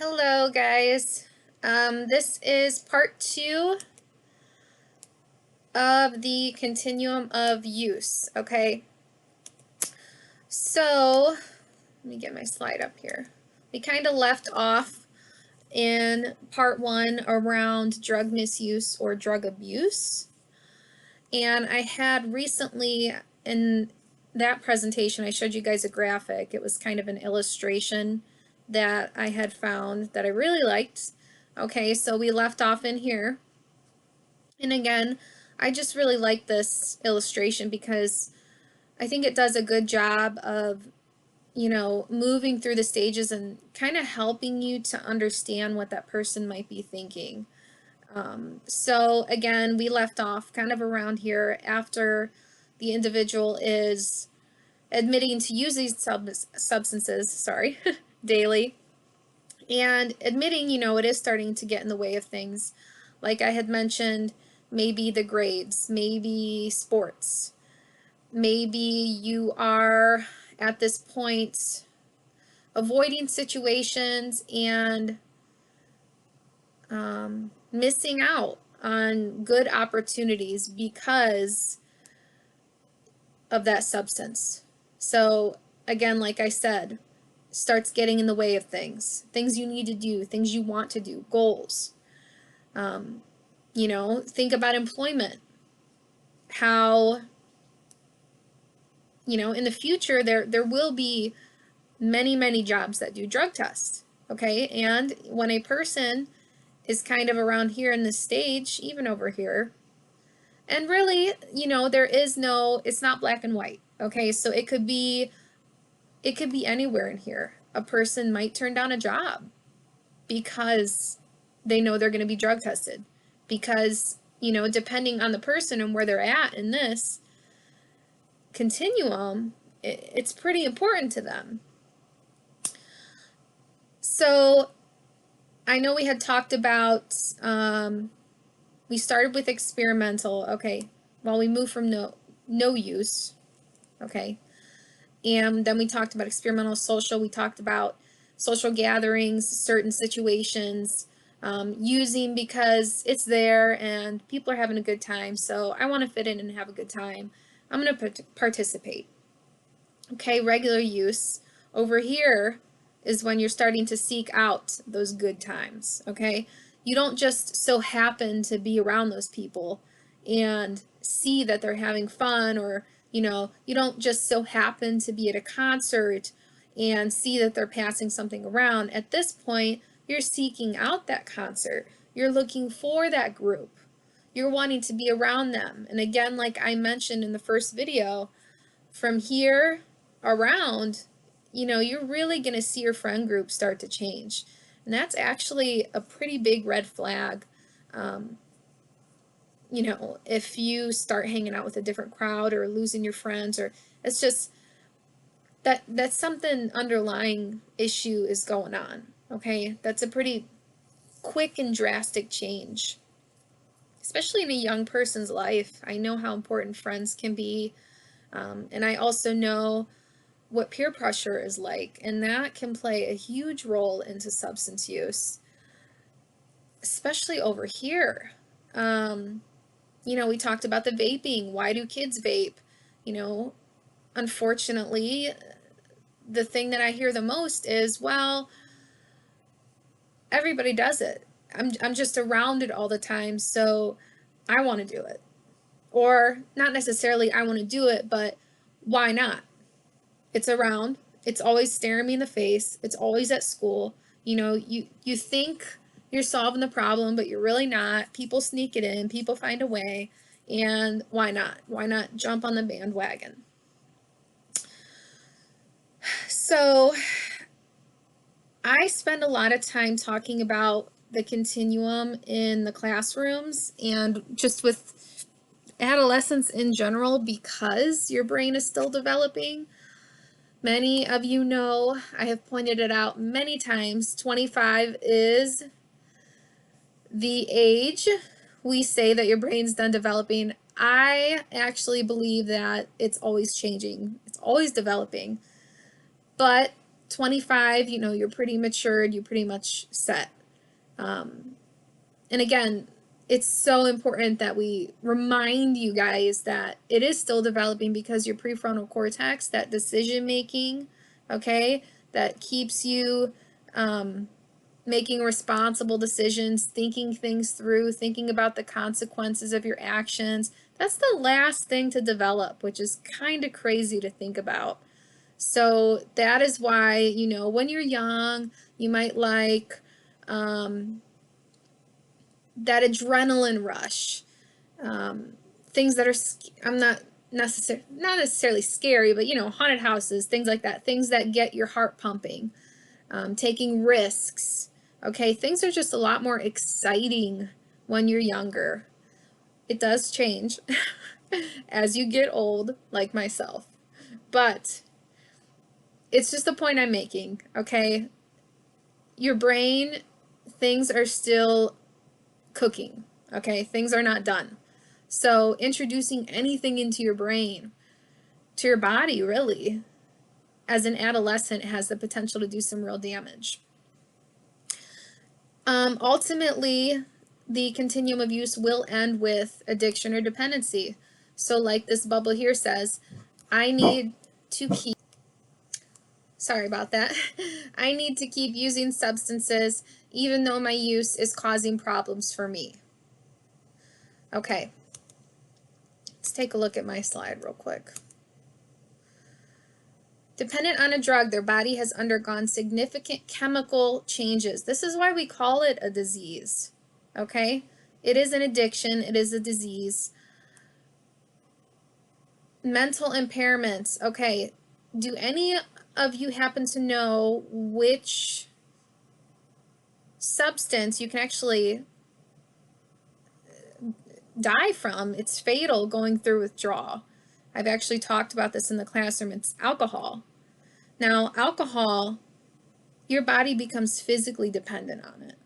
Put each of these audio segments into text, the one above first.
Hello guys. This is part 2 of the continuum of use, okay? So, let me get my slide up here. We kind of left off in part 1 around drug misuse or drug abuse. And I had recently, in that presentation, I showed you guys a graphic. It was kind of an illustration that I had found that I really liked. Okay, so we left off in here. And again, I just really like this illustration because I think it does a good job of, moving through the stages and kind of helping you to understand what that person might be thinking. So again, we left off kind of around here after the individual is admitting to use these substances, daily, and admitting, it is starting to get in the way of things. Like I had mentioned, maybe the grades, maybe sports, maybe you are at this point avoiding situations and missing out on good opportunities because of that substance. So again, like I said, starts getting in the way of things you need to do, things you want to do, goals. Think about employment. How, in the future, there will be many jobs that do drug tests, okay? And when a person is kind of around here in this stage, even over here, and really, it's not black and white, okay? So it could be anywhere in here. A person might turn down a job because they know they're going to be drug tested, because, depending on the person and where they're at in this continuum, it's pretty important to them. So I know we had talked about, we started with experimental, okay, well, we moved from no use, okay, and then we talked about experimental social. We talked about social gatherings, certain situations, using because it's there and people are having a good time, so I want to fit in and have a good time. I'm going to participate. Okay, regular use. Over here is when you're starting to seek out those good times, okay? You don't just so happen to be around those people and see that they're having fun, or, you don't just so happen to be at a concert and see that they're passing something around. At this point, you're seeking out that concert. You're looking for that group. You're wanting to be around them. And again, like I mentioned in the first video, from here around, you're really going to see your friend group start to change. And that's actually a pretty big red flag. If you start hanging out with a different crowd or losing your friends, or it's just that's something underlying issue is going on. Okay, that's a pretty quick and drastic change, especially in a young person's life. I know how important friends can be, and I also know what peer pressure is like, and that can play a huge role into substance use, especially over here. We talked about the vaping. Why do kids vape? Unfortunately, the thing that I hear the most is, well, everybody does it. I'm just around it all the time, so I want to do it. Or not necessarily I want to do it, but why not? It's around. It's always staring me in the face. It's always at school. You think you're solving the problem, but you're really not. People sneak it in. People find a way. And why not? Why not jump on the bandwagon? So I spend a lot of time talking about the continuum in the classrooms and just with adolescents in general, because your brain is still developing. Many of you know, I have pointed it out many times, 25 is the age we say that your brain's done developing. I actually believe that it's always changing. It's always developing. But 25, you know, you're pretty matured, you're pretty much set. And again, it's so important that we remind you guys that it is still developing, because your prefrontal cortex, that decision making, okay, that keeps you making responsible decisions, thinking things through, thinking about the consequences of your actions, that's the last thing to develop, which is kind of crazy to think about. So that is why, you know, when you're young, you might like that adrenaline rush, things that are, I'm not necessarily scary, but you know, haunted houses, things like that, things that get your heart pumping, taking risks. Okay, things are just a lot more exciting when you're younger. It does change as you get old, like myself, but it's just the point I'm making. Okay, your brain, things are still cooking. Okay, things are not done. So introducing anything into your brain, to your body, really, as an adolescent, has the potential to do some real damage. Ultimately, the continuum of use will end with addiction or dependency. So like this bubble here says, I need to keep, sorry about that, I need to keep using substances even though my use is causing problems for me. Okay, let's take a look at my slide real quick. Dependent on a drug, their body has undergone significant chemical changes. This is why we call it a disease, okay? It is an addiction, it is a disease. Mental impairments, okay. Do any of you happen to know which substance you can actually die from? It's fatal going through withdrawal. I've actually talked about this in the classroom. It's alcohol. Now, alcohol, your body becomes physically dependent on it.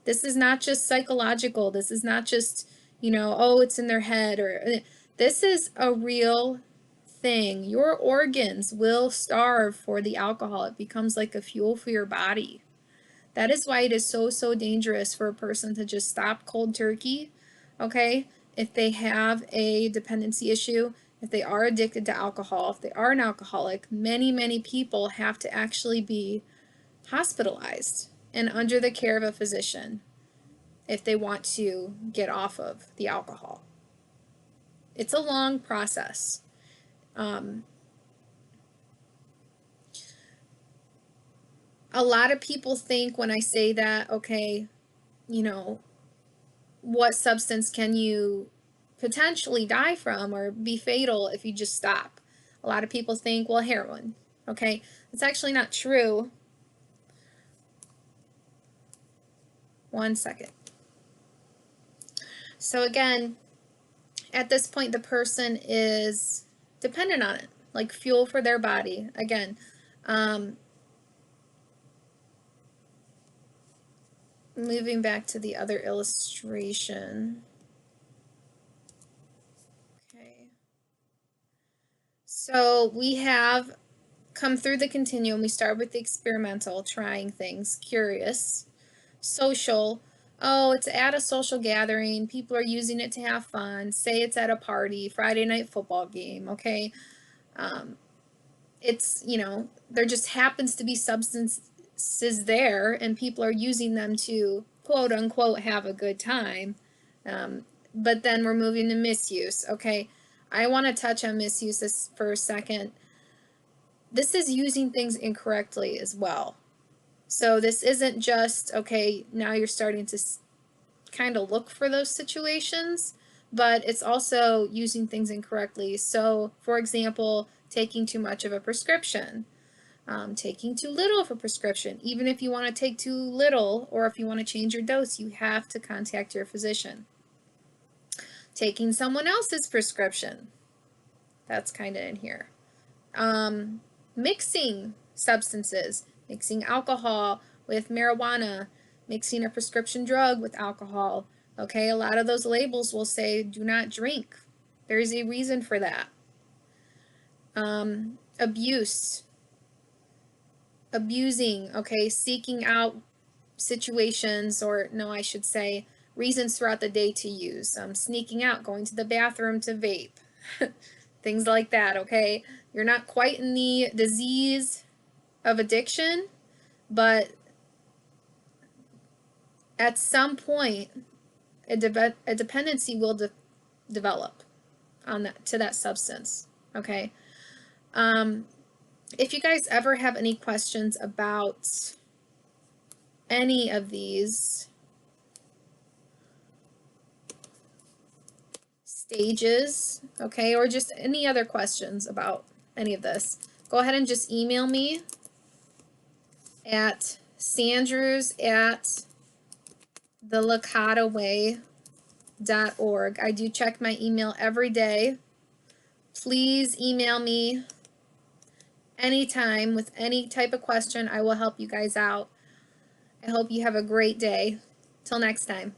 This is not just psychological. This is not just, you know, oh, it's in their head, or this is a real thing. Your organs will starve for the alcohol. It becomes like a fuel for your body. That is why it is so, so dangerous for a person to just stop cold turkey, okay? If they have a dependency issue, if they are addicted to alcohol, if they are an alcoholic, many, many people have to actually be hospitalized and under the care of a physician if they want to get off of the alcohol. It's a long process. A lot of people think when I say that, okay, you know, what substance can you potentially die from or be fatal if you just stop? A lot of people think, well, heroin. Okay, it's actually not true. One second. So again, at this point, the person is dependent on it, like fuel for their body. Again, moving back to the other illustration. Okay. So we have come through the continuum. We start with the experimental, trying things, curious, social. Oh, it's at a social gathering. People are using it to have fun. Say it's at a party, Friday night football game, okay? It's, you know, there just happens to be substances there and people are using them to quote unquote have a good time. But then we're moving to misuse, okay? I want to touch on misuse this for a second. This is using things incorrectly as well. So this isn't just, okay, now you're starting to kind of look for those situations, but it's also using things incorrectly. So, for example, taking too much of a prescription, taking too little of a prescription. Even if you want to take too little, or if you want to change your dose, you have to contact your physician. Taking someone else's prescription, that's kind of in here. Mixing substances, mixing alcohol with marijuana, mixing a prescription drug with alcohol. Okay, a lot of those labels will say do not drink. There's a reason for that. Abuse. abusing, okay, seeking out situations, or no, I should say reasons throughout the day to use, sneaking out, going to the bathroom to vape, things like that, okay? You're not quite in the disease of addiction, but at some point, a dependency will develop on that, to that substance, okay? If you guys ever have any questions about any of these stages, okay, or just any other questions about any of this, go ahead and just email me at sanders@thelakataway.org. I do check my email every day. Please email me anytime with any type of question. I will help you guys out. I hope you have a great day. Till next time.